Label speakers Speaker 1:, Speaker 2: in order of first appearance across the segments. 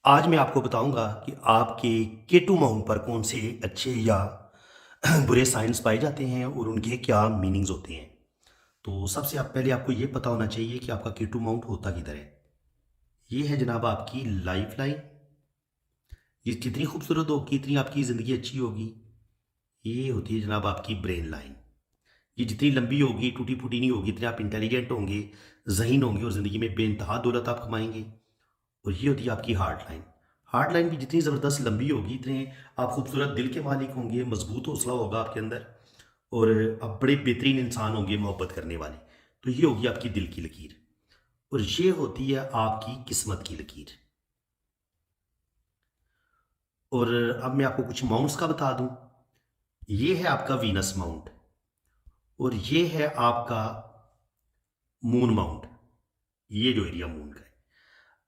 Speaker 1: आज मैं आपको बताऊंगा कि आपके केटू माउंट पर कौन से अच्छे या बुरे साइंस पाए जाते हैं और उनके क्या मीनिंग्स होते हैं। तो सबसे पहले आपको ये पता होना चाहिए कि आपका केटू माउंट होता किधर है। ये है जनाब आपकी लाइफ लाइन। ये जितनी खूबसूरत होगी इतनी आपकी ज़िंदगी अच्छी होगी। ये होती है जनाब आपकी ब्रेन लाइन। ये जितनी लंबी होगी टूटी फूटी नहीं होगी, इतने आप इंटेलिजेंट होंगे, ज़हीन होंगे और ज़िंदगी में बेइंतहा दौलत आप कमाएंगे। और ये होती है आपकी हार्ट लाइन। हार्ट लाइन भी जितनी ज़बरदस्त लंबी होगी इतने आप खूबसूरत दिल के मालिक होंगे, मजबूत हौसला होगा आपके अंदर और आप बड़े बेहतरीन इंसान होंगे मोहब्बत करने वाले। तो ये होगी आपकी दिल की लकीर और ये होती है आपकी किस्मत की लकीर। और अब मैं आपको कुछ माउंट्स का बता दूं। ये है आपका वीनस माउंट और ये है आपका मून माउंट। ये जो एरिया मून का है,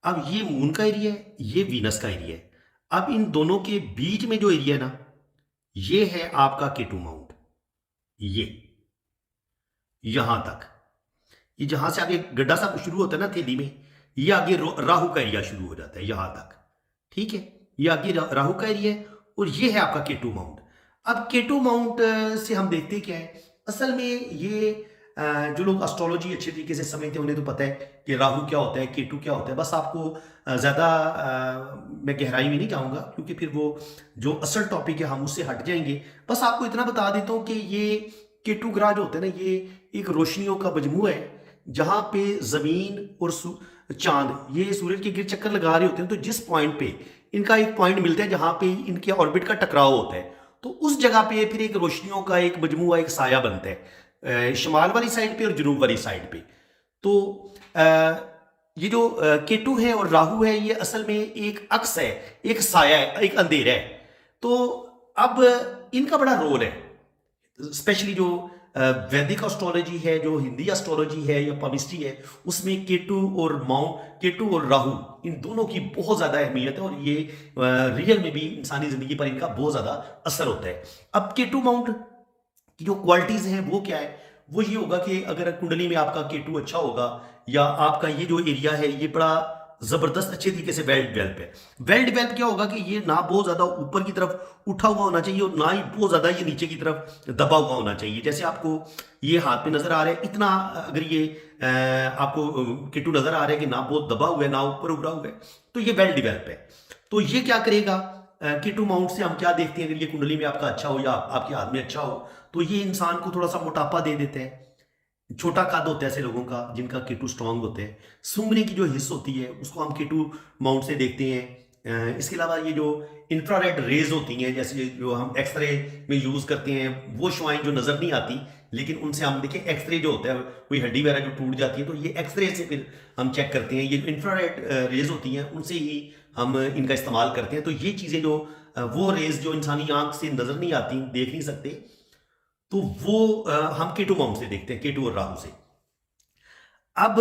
Speaker 1: अब ये मून का एरिया है, ये वीनस का एरिया है। अब इन दोनों के बीच में जो एरिया है ना, ये है आपका केटू माउंट। ये यहां तक, ये जहां से आगे गड्ढा सा शुरू होता है ना थैली में, ये आगे राहु का एरिया शुरू हो जाता है यहां तक। ठीक है, ये आगे राहु का एरिया है और ये है आपका केटू माउंट। अब केटू माउंट से हम देखते क्या है, असल में ये जो लोग एस्ट्रोलॉजी अच्छे तरीके से समझते हैं उन्हें तो पता है कि राहु क्या होता है, केतु क्या होता है। बस आपको ज़्यादा मैं गहराई में नहीं जाऊंगा क्योंकि फिर वो जो असल टॉपिक है हम उससे हट जाएंगे। बस आपको इतना बता देता हूँ कि ये केतु ग्रह जो होते हैं ना, ये एक रोशनियों का मजमू है जहाँ पे ज़मीन और चांद ये सूरज के गिर चक्कर लगा रहे होते हैं। तो जिस पॉइंट पे इनका एक पॉइंट मिलता है जहाँ पे इनके ऑर्बिट का टकराव होता है, तो उस जगह पे फिर एक रोशनियों का एक मजमुआ, एक साया बनता है शुमाल वाली साइड पे और जनूब वाली साइड पे। तो ये जो केतु है और राहु है, ये असल में एक अक्स है, एक साया है, एक अंधेरा है। तो अब इनका बड़ा रोल है, स्पेशली जो वैदिक एस्ट्रोलॉजी है, जो हिंदी एस्ट्रोलॉजी है या पामिस्ट्री है, उसमें केतु और राहु इन दोनों की बहुत ज्यादा अहमियत है और ये रियल में भी इंसानी जिंदगी पर इनका बहुत ज्यादा असर होता है। अब केतु माउंट की जो क्वालिटीज हैं वो क्या है, वो ये होगा कि अगर कुंडली में आपका केतु अच्छा होगा या आपका ये जो एरिया है ये बड़ा जबरदस्त अच्छे तरीके से वेल डेवलप है। वेल डेवलप क्या होगा कि ये ना बहुत ज्यादा ऊपर की तरफ उठा हुआ होना चाहिए और ना ही बहुत ज्यादा ये नीचे की तरफ दबा हुआ होना चाहिए। जैसे आपको ये हाथ में नजर आ रहा है इतना, अगर ये आपको केतु नजर आ रहा है कि ना बहुत दबा हुआ है ना ऊपर उभरा हुआ है, तो ये वेल डेवलप है। तो ये क्या करेगा, केटू माउंट से हम क्या देखते हैं, अगर ये कुंडली में आपका अच्छा हो या आपके हाथ में अच्छा हो, तो ये इंसान को थोड़ा सा मोटापा दे देते हैं। छोटा कद होता है ऐसे लोगों का जिनका केटू स्ट्रांग होते हैं। सूंघने की जो हिस्स होती है उसको हम केटू माउंट से देखते हैं। इसके अलावा ये जो इंफ्रारेड रेज होती हैं, जैसे जो हम एक्सरे में यूज करते हैं, वो शुआएं जो नजर नहीं आती लेकिन उनसे हम देखें एक्सरे जो होता है, कोई हड्डी वगैरह जो टूट जाती है तो ये एक्सरे से फिर हम चेक करते हैं। ये जो इंफ्रारेड रेज होती हैं उनसे ही हम इनका इस्तेमाल करते हैं। तो ये चीजें जो वो रेज जो इंसानी आंख से नजर नहीं आती, देख नहीं सकते, तो वो हम केटू माउंट से देखते हैं, केटू और राहु से। अब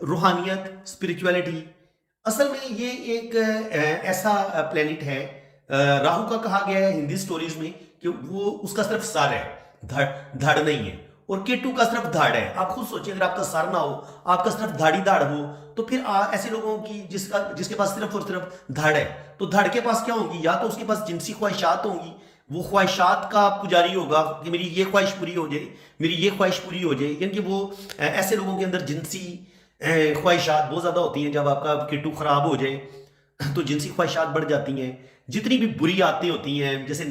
Speaker 1: रूहानियत, स्पिरिचुअलिटी, असल में ये एक ऐसा प्लेनेट है, राहु का कहा गया है हिंदी स्टोरीज में कि वो उसका सिर्फ सर है, धड़ धड़ नहीं है। और केटू का सिर्फ धड़ है। आप खुद सोचिए, अगर आपका सर ना हो, आपका सिर्फ धाड़ी धाड़ हो, तो फिर ऐसे लोगों की जिसके पास सिर्फ और सिर्फ धड़ है, तो धड़ के पास क्या होंगी, या तो उसके पास जिनसी ख्वाहिशात होंगी, वो ख्वाहिशात का पुजारी होगा कि मेरी ये ख्वाहिश पूरी हो जाए, मेरी ये ख्वाहिश पूरी हो जाए। यानी कि वो ऐसे लोगों के अंदर जिनसी ख्वाहिशात बहुत ज़्यादा होती हैं। जब आपका किट्टू ख़राब हो जाए तो जिनसी ख्वाहिशात बढ़ जाती हैं। जितनी भी बुरी आदतें होती हैं, जैसे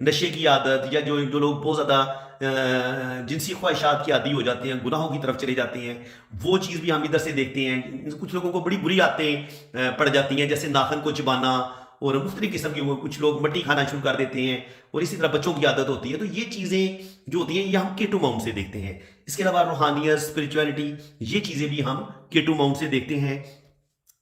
Speaker 1: नशे की आदत, या जो जो लोग बहुत ज़्यादा जिनसी ख्वाहिशात की आदी हो जाते हैं, गुनाहों की तरफ चले जाते हैं, वो चीज़ भी हम इधर से देखते हैं। कुछ लोगों को बड़ी बुरी आदतें पड़ जाती हैं, जैसे नाखन को चबाना और मुख्तलिफ किस्म की, कुछ लोग मट्टी खाना शुरू कर देते हैं और इसी तरह बच्चों की आदत होती है। तो ये चीज़ें जो होती हैं ये हम केटू माउंट से देखते हैं। इसके अलावा रूहानियत, स्पिरिचुअलिटी, ये चीज़ें भी हम केटू माउंट से देखते हैं।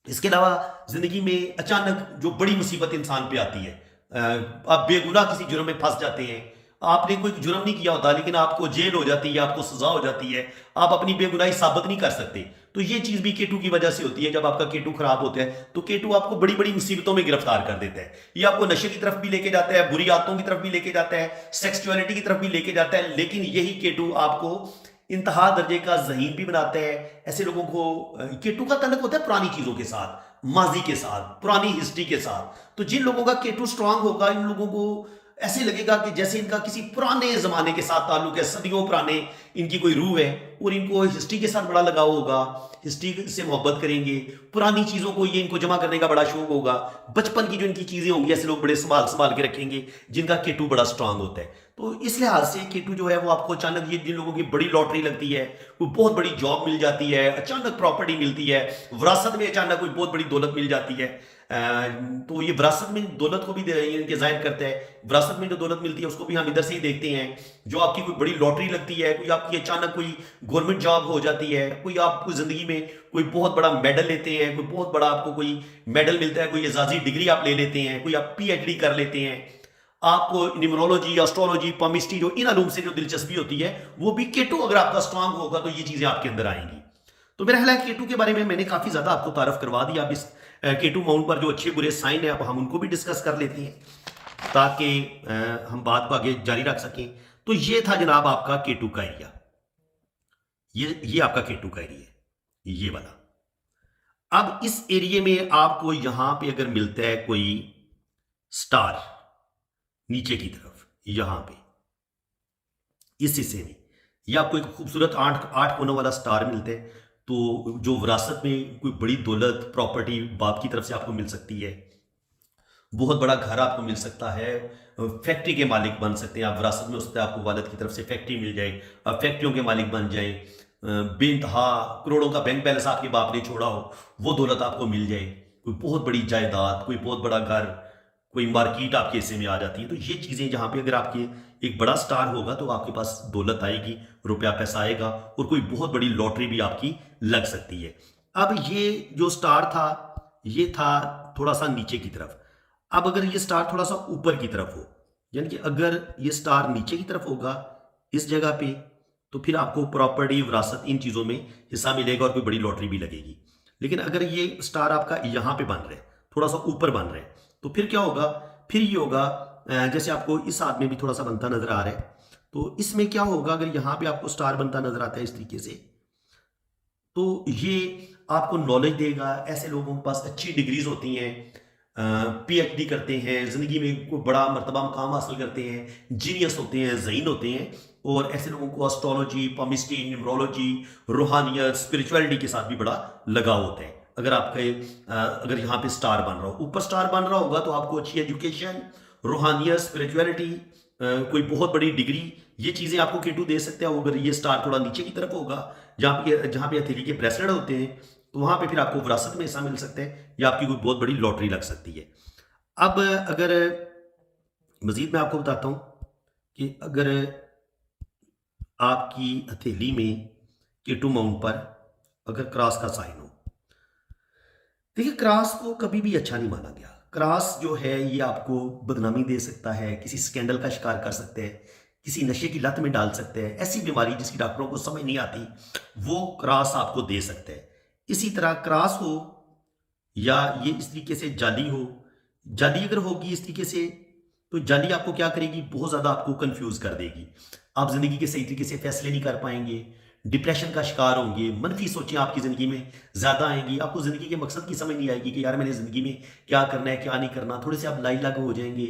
Speaker 1: इसके अलावा जिंदगी में अचानक जो बड़ी मुसीबत इंसान पे आती है, आप बेगुनाह किसी जुर्म में फंस जाते हैं, आपने कोई जुर्म नहीं किया होता लेकिन आपको जेल हो जाती है, आपको सजा हो जाती है, आप अपनी बेगुनाही साबित नहीं कर सकते, तो ये चीज भी केटू की वजह से होती है। जब आपका केटू खराब होता है तो केटू आपको बड़ी बड़ी मुसीबतों में गिरफ्तार कर देता है। ये आपको नशे की तरफ भी लेके जाता है, बुरी आदतों की तरफ भी लेके जाता है, सेक्सुअलिटी की तरफ भी लेके जाता है, लेकिन यही केटू आपको इंतहा दर्जे का ज़हीन भी बनाता है। ऐसे लोगों को केटू का तल्लुक होता है पुरानी चीज़ों के साथ, माजी के साथ, पुरानी हिस्ट्री के साथ। तो जिन लोगों का केटू स्ट्रांग होगा, इन लोगों को ऐसे लगेगा कि जैसे इनका किसी पुराने जमाने के साथ ताल्लुक है, सदियों पुराने इनकी कोई रूह है, और इनको हिस्ट्री के साथ बड़ा लगाव होगा, हिस्ट्री से मोहब्बत करेंगे, पुरानी चीजों को ये इनको जमा करने का बड़ा शौक होगा, बचपन की जो इनकी चीजें होंगी ऐसे लोग बड़े संभाल संभाल के रखेंगे जिनका केटू बड़ा स्ट्रांग होता है। तो इस लिहाज से केटू जो है वो आपको अचानक, ये जिन लोगों की बड़ी लॉटरी लगती है, कोई बहुत बड़ी जॉब मिल जाती है, अचानक प्रॉपर्टी मिलती है, विरासत में अचानक कोई बहुत बड़ी दौलत मिल जाती है, तो ये विरासत में दौलत को भी इनके जाहिर करता है। विरासत में जो दौलत मिलती है उसको भी हम इधर से ही देखते हैं। जो आपकी कोई बड़ी लॉटरी लगती है, कोई आपकी अचानक कोई गवर्नमेंट जॉब हो जाती है, कोई आपको जिंदगी में कोई बहुत बड़ा मेडल लेते हैं, कोई बहुत बड़ा आपको कोई मेडल मिलता है, कोई एजाजी डिग्री आप ले लेते हैं, कोई आप PhD कर लेते हैं, आपको न्यूमरोलॉजी, एस्ट्रोलॉजी, पामिस्ट्री, जो इन अलूम से जो दिलचस्पी होती है, वो भी केटू अगर आपका स्ट्रांग होगा तो ये चीजें आपके अंदर आएंगी। तो मेरा ख्याल है केटू के बारे में मैंने काफी ज्यादा आपको तारफ करवा दिया। अब इस केटू माउंट पर जो अच्छे बुरे साइन है, अब हम उनको भी डिस्कस कर लेते हैं ताकि हम बात को आगे जारी रख सकें। तो ये था जनाब आपका केटू का एरिया, ये आपका केटू का एरिया है, ये वाला। अब इस एरिया में आपको यहां पे अगर मिलता है कोई स्टार नीचे की तरफ, यहां पे इस हिस्से में, या आपको एक खूबसूरत आठ कोनों वाला स्टार मिलता है, तो जो विरासत में कोई बड़ी दौलत प्रॉपर्टी बाप की तरफ से आपको मिल सकती है, बहुत बड़ा घर आपको मिल सकता है, फैक्ट्री के मालिक बन सकते हैं आप, विरासत में उससे आपको वालिद की तरफ से फैक्ट्री मिल जाए, आप फैक्ट्रियों के मालिक बन जाए, बेइंतहा करोड़ों का बैंक बैलेंस आपके बाप ने छोड़ा हो, वो दौलत आपको मिल जाए, कोई बहुत बड़ी जायदाद, कोई बहुत बड़ा घर, कोई मार्केट आपके हिस्से में आ जाती है। तो ये चीजें जहां पे अगर आपके एक बड़ा स्टार होगा तो आपके पास दौलत आएगी, रुपया पैसा आएगा, और कोई बहुत बड़ी लॉटरी भी आपकी लग सकती है। अब ये जो स्टार था, ये था थोड़ा सा नीचे की तरफ। अब अगर ये स्टार थोड़ा सा ऊपर की तरफ हो, यानी कि अगर ये स्टार नीचे की तरफ होगा इस जगह पे, तो फिर आपको प्रॉपर्टी, विरासत, इन चीजों में हिस्सा मिलेगा और कोई बड़ी लॉटरी भी लगेगी। लेकिन अगर ये स्टार आपका यहां पे बन रहा है, थोड़ा सा ऊपर बन रहा है, तो फिर क्या होगा, फिर ये होगा जैसे आपको इस हाथ में भी थोड़ा सा बनता नजर आ रहा है, तो इसमें क्या होगा, अगर यहां पे आपको स्टार बनता नजर आता है इस तरीके से, तो ये आपको नॉलेज देगा। ऐसे लोगों के पास अच्छी डिग्रीज होती हैं, PhD करते हैं, जिंदगी में कोई बड़ा मर्तबा मुकाम हासिल करते हैं, जीनियस होते हैं, ज़हीन होते हैं, और ऐसे लोगों को एस्ट्रोलॉजी, पामिस्ट्री, न्यूमरोलॉजी, रूहानियत, स्पिरिचुअलिटी के साथ भी बड़ा लगाव होता है। अगर आपके अगर यहाँ पे स्टार बन रहा हो, ऊपर स्टार बन रहा होगा, तो आपको अच्छी एजुकेशन, रूहानियत, स्पिरिचुअलिटी, कोई बहुत बड़ी डिग्री, ये चीजें आपको केटू दे सकते हैं। अगर ये स्टार थोड़ा नीचे की तरफ होगा, जहाँ पे हथेली के ब्रेसलेट होते हैं, तो वहां पे फिर आपको विरासत में हिस्सा मिल सकता है, या आपकी कोई बहुत बड़ी लॉटरी लग सकती है। अब अगर मजीद मैं आपको बताता हूं कि अगर आपकी हथेली में केटू माउंट पर अगर क्रॉस का साइन हो, देखिए क्रॉस को कभी भी अच्छा नहीं माना गया। क्रॉस जो है ये आपको बदनामी दे सकता है, किसी स्कैंडल का शिकार कर सकते हैं, किसी नशे की लत में डाल सकते हैं, ऐसी बीमारी जिसकी डॉक्टरों को समझ नहीं आती, वो क्रॉस आपको दे सकते हैं। इसी तरह क्रॉस हो, या ये इस तरीके से जाली हो, जाली अगर होगी इस तरीके से, तो जाली आपको क्या करेगी, बहुत ज्यादा आपको कंफ्यूज कर देगी, आप जिंदगी के सही तरीके से फैसले नहीं कर पाएंगे, डिप्रेशन का शिकार होंगे, मनफी सोचें आपकी जिंदगी में ज्यादा आएंगी, आपको जिंदगी के मकसद की समझ नहीं आएगी कि यार मैंने जिंदगी में क्या करना है, क्या नहीं करना। थोड़े से आप लाई लागू हो जाएंगे,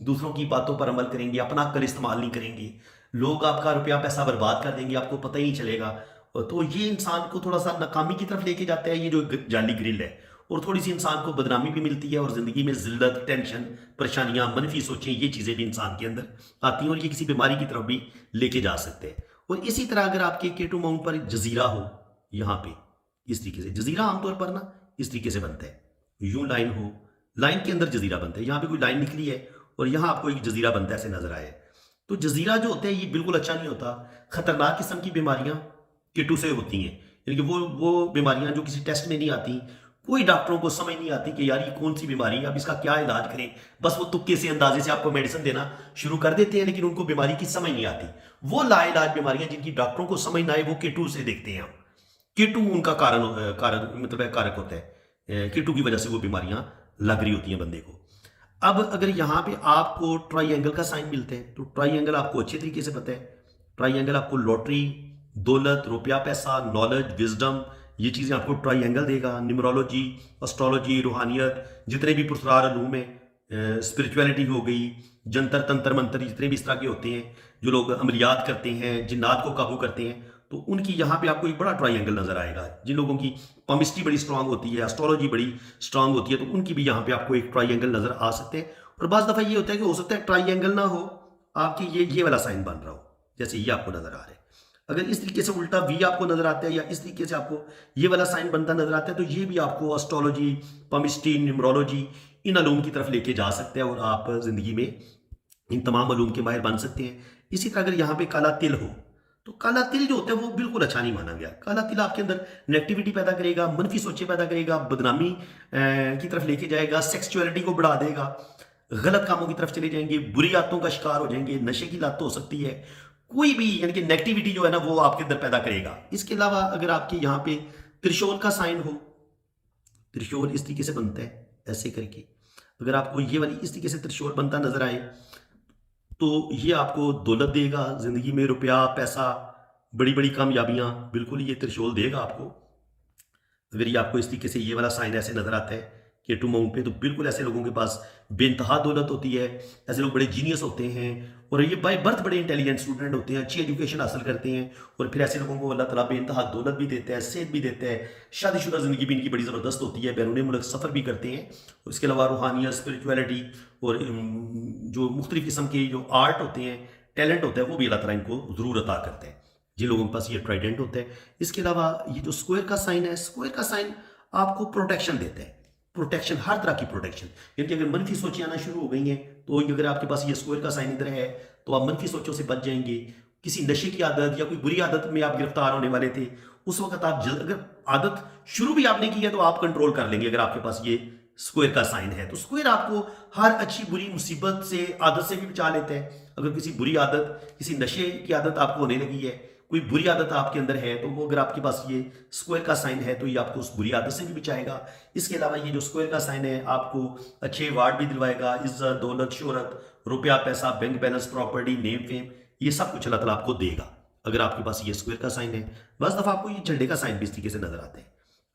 Speaker 1: दूसरों की बातों पर अमल करेंगे, अपना अक्ल इस्तेमाल नहीं करेंगे, लोग आपका रुपया पैसा बर्बाद कर देंगे, आपको पता ही नहीं चलेगा। तो ये इंसान को थोड़ा सा नाकामी की तरफ लेके जाता है, ये जो जाली ग्रिल है, और थोड़ी सी इंसान को बदनामी भी मिलती है, और जिंदगी में जिल्लत, टेंशन, परेशानियां, मनफी सोचें, ये चीजें भी इंसान के अंदर आती हैं, और ये किसी बीमारी की तरफ भी लेके जा सकते हैं। और इसी तरह अगर आपके केटू माउंट पर जजीरा हो, यहाँ पे इस तरीके से, जजीरा आमतौर पर ना इस तरीके से बनता है, यूं लाइन हो, लाइन के अंदर जजीरा बनता है, यहाँ पे कोई लाइन निकली है और यहाँ आपको एक जजीरा बनता है, ऐसे नजर आए, तो जजीरा जो होता है ये बिल्कुल अच्छा नहीं होता। खतरनाक किस्म की बीमारियां केटू से होती हैं, यानी कि वो बीमारियां जो किसी टेस्ट में नहीं आती, कोई डॉक्टरों को समझ नहीं आती कि यार ये कौन सी बीमारी है, अब इसका क्या इलाज करें, बस वो तुक्के से, अंदाजे से आपको मेडिसिन देना शुरू कर देते हैं, लेकिन उनको बीमारी की समझ नहीं आती। वो लाइलाज बीमारियां जिनकी डॉक्टरों को समझ ना आए, वो केटू से देखते हैं हम, केटू उनका कारण मतलब है, कारक होता है, केटू की वजह से वो बीमारियां लग रही होती हैं बंदे को। अब अगर यहाँ पे आपको ट्राइंगल का साइन मिलते हैं, तो ट्राइंगल आपको अच्छे तरीके से पता है, ट्राइंगल आपको लॉटरी, दौलत, रुपया पैसा, नॉलेज, विजडम, ये चीज़ें आपको ट्राइंगल देगा। न्यूमरोलॉजी, एस्ट्रोलॉजी, रूहानियत, जितने भी पुरस्कार उलूम में स्पिरिचुअलिटी हो गई, जंतर तंत्र मंत्र, जितने भी इस तरह के होते हैं, जो लोग अमलियात करते हैं, जिन्नात को काबू करते हैं, तो उनकी यहाँ पे आपको एक बड़ा ट्राइंगल नजर आएगा। जिन लोगों की पामिस्ट्री बड़ी स्ट्रांग होती है, एस्ट्रोलॉजी बड़ी स्ट्रांग होती है, तो उनकी भी यहाँ पे आपको एक ट्राइंगल नजर आ सकते हैं। और बाज़ दफ़ा ये होता है कि हो सकता है ट्राइंगल ना हो, आपकी ये वाला साइन बन रहा हो, जैसे ये आपको नजर आ रहा है। अगर इस तरीके से उल्टा वी आपको नजर आता है या इस तरीके से आपको ये वाला साइन बनता नजर आता है, तो ये भी आपको एस्ट्रोलॉजी, पामिस्ट्री, न्यूमरोलॉजी, इन अलूम की तरफ लेके जा सकते हैं और आप जिंदगी में इन तमाम अलूम के माहिर बन सकते हैं। इसी तरह अगर यहाँ पे काला तिल हो, तो काला तिल जो होता है वो बिल्कुल अच्छा नहीं माना गया। काला तिल आपके अंदर नेगेटिविटी पैदा करेगा, मनफी सोचे पैदा करेगा, बदनामी की तरफ लेके जाएगा, सेक्सुअलिटी को बढ़ा देगा, गलत कामों की तरफ चले जाएंगे, बुरी आदतों का शिकार हो जाएंगे, नशे की लत हो सकती है, कोई भी यानी कि नेगेटिविटी जो है ना वो आपके अंदर पैदा करेगा। इसके अलावा अगर आपके यहाँ पे त्रिशूल का साइन हो, त्रिशूल इस तरीके से बनता है ऐसे करके, अगर आपको ये वाली इस तरीके से त्रिशूल बनता नजर आए, तो ये आपको दौलत देगा जिंदगी में, रुपया, पैसा, बड़ी बड़ी कामयाबियां, बिल्कुल ये त्रिशूल देगा आपको। अगर ये आपको इस तरीके से ये वाला साइन ऐसे नजर आता है K2 माउंट पे, तो बिल्कुल ऐसे लोगों के पास बेइंतहा दौलत होती है। ऐसे लोग बड़े जीनियस होते हैं और ये बाय बर्थ बड़े इंटेलिजेंट स्टूडेंट होते हैं, अच्छी एजुकेशन हासिल करते हैं, और फिर ऐसे लोगों को अल्लाह ताला बेइंतहा दौलत भी देता है, सेहत भी देता है, शादीशुदा ज़िंदगी भी इनकी बड़ी ज़बरदस्त होती है, बैरून मुल्क सफ़र भी करते हैं। इसके अलावा रूहानियत, स्पिरिचुअलिटी और जो मुख्तलिफ़ किस्म के जो आर्ट होते हैं, टैलेंट होता है, वो भी अल्लाह ताला इनको ज़रूर अता करते हैं जिन लोगों के पास ये ट्राइडेंट होता है। इसके अलावा ये जो स्क्वायर का साइन है, स्क्वायर का साइन आपको प्रोटेक्शन देता है, प्रोटेक्शन, हर तरह की प्रोटेक्शन। यानी अगर मनफी सोचें आना शुरू हो गई हैं, तो अगर आपके पास ये स्क्वायर का साइन इधर है, तो आप मनफी सोचों से बच जाएंगे। किसी नशे की आदत या कोई बुरी आदत में आप गिरफ्तार होने वाले थे, उस वक्त आप अगर आदत शुरू भी आपने की है तो आप कंट्रोल कर लेंगे अगर आपके पास ये स्क्वायर का साइन है। तो स्क्वायर आपको हर अच्छी बुरी मुसीबत से, आदत से भी बचा लेता है। अगर किसी बुरी आदत, किसी नशे की आदत आपको होने लगी है, कोई बुरी आदत आपके अंदर है, तो वो अगर आपके पास ये स्क्वायर का साइन है तो ये आपको उस बुरी आदत से भी बचाएगा। इसके अलावा ये जो स्क्वायर का साइन है आपको अच्छे अवार्ड भी दिलवाएगा, इज्जत, दौलत, शोहरत, रुपया, पैसा, bank balance, property, name, fame, ये सब कुछ अल्लाह ताला आपको देगा अगर आपके पास ये स्क्वायर का साइन है। बस दफ़ा आपको ये झंडे का साइन भी इस तरीके से नजर आता है।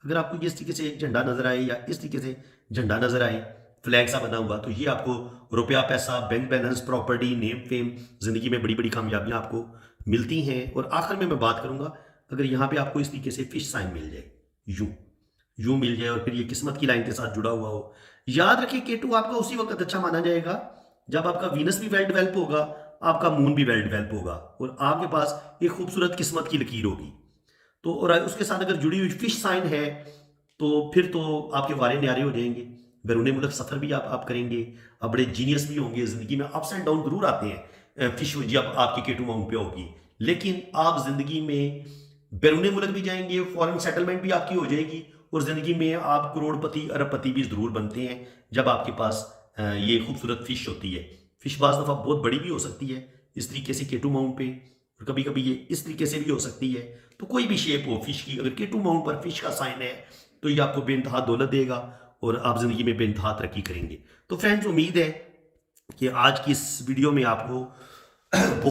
Speaker 1: अगर आपको ये इस तरीके से एक झंडा नजर आए या इस तरीके से झंडा नजर आए, फ्लैग सा बना हुआ, तो ये आपको रुपया, पैसा, bank balance, property, name, fame, जिंदगी में बड़ी बड़ी कामयाबियां आपको मिलती हैं। और आखिर में मैं बात करूंगा, अगर यहाँ पे आपको इस तरीके से फिश साइन मिल जाए, यूं यूं मिल जाए और फिर ये किस्मत की लाइन के साथ जुड़ा हुआ हो, याद रखिए K2 आपका उसी वक्त अच्छा माना जाएगा जब आपका वीनस भी वेल डेवलप होगा, आपका मून भी वेल डेवलप होगा और आपके पास एक खूबसूरत किस्मत की लकीर होगी। तो और उसके साथ अगर जुड़ी हुई फिश साइन है, तो फिर तो आपके वारे न्यारे हो जाएंगे, बैरून मुल्क सफ़र भी आप करेंगे, आप बड़े जीनियस भी होंगे। ज़िंदगी में अप्स एंड डाउन जरूर आते हैं, फिश जब आपकी K2 माउंट पे होगी, लेकिन आप ज़िंदगी में बैरून मुल्क भी जाएंगे, फॉरेन सेटलमेंट भी आपकी हो जाएगी और ज़िंदगी में आप करोड़पति, अरबपति भी ज़रूर बनते हैं जब आपके पास ये खूबसूरत फिश होती है। फिश बाज़ दफ़ा बहुत बड़ी भी हो सकती है इस तरीके से K2 माउंट पे, और कभी कभी ये इस तरीके से भी हो सकती है। तो कोई भी शेप हो फिश की, अगर K2 माउंट पर फिश का साइन है तो ये आपको बेइंतहा दौलत देगा और आप जिंदगी में बेइंतहा तरक्की करेंगे। तो फ्रेंड्स, उम्मीद है कि आज की इस वीडियो में आपको